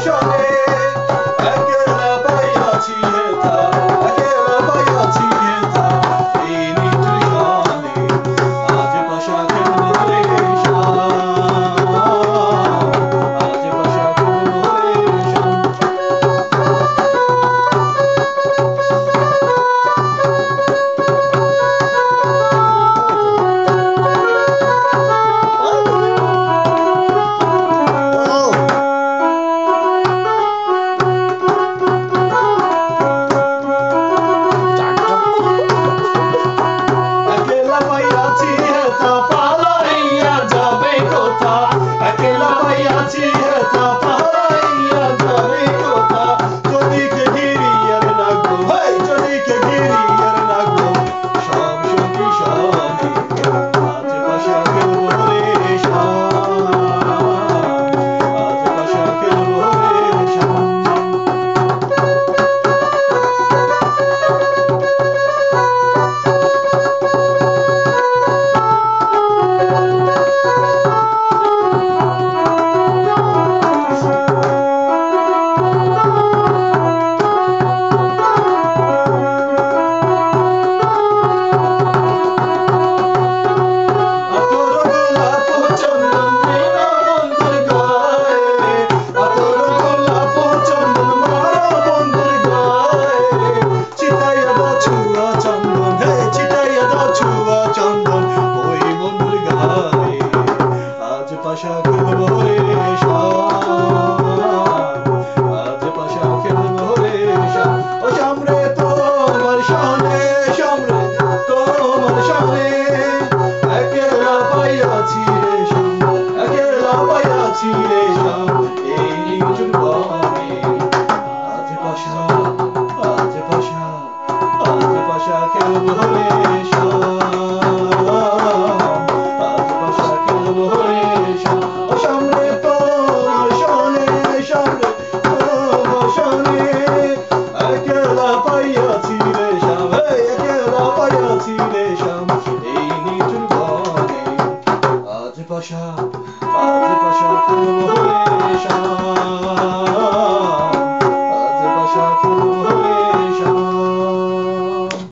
শোনে একলা পাইয়াছি হেথা একলা পাইয়াছি হেথা এই নিঠুর শোনে আজ বাসা খেলবো রে শাম আজ বাসা খেলবো রে শাম একলা পাইয়াছি হেথা পালাইয়া যাবে কোথা একলা পাইয়াছি হেথা পালাইয়া যাবে কোথা যদি কে ঘিরিয়ার লাগবো হেই যদি কে ঘিরিয়ার লাগবো সব সখী শোনে আজ বাসা খেলবো রে শাম আজ বাসা খেলবো রে শাম আতর গোলাপ চন্দন দিনা বন্ধুর গায়ে আতর গোলাপ চন্দন মারা বন্ধুর গায়ে চিতাইয়া দাও ছুয়া চন্দন হে চিতাইয়া দাও ছুয়া চন্দন ওই বন্ধুর গায়ে আজ পাশা খেলবো রে শাম আজ পাশা খেলবো রে শাম ও শাম রে তোমার শানে শাম রে তোমার শানে একলা পাইয়াছি রে শাম একলা পাইয়াছি রে শাম এই নিঠুর বনে আজ পাশা আজ পাশা আজ পাশা খেলবো রে শাম আজ পাশা খেলবো রে শাম ও শাম রে তোমার শোনে শাম রে তোমার শোনে একলা পাইয়াছি রে শাম একলা পাইয়াছি রে শাম এই নিঠুর বনে আজ পাশা খেলবো রে শাম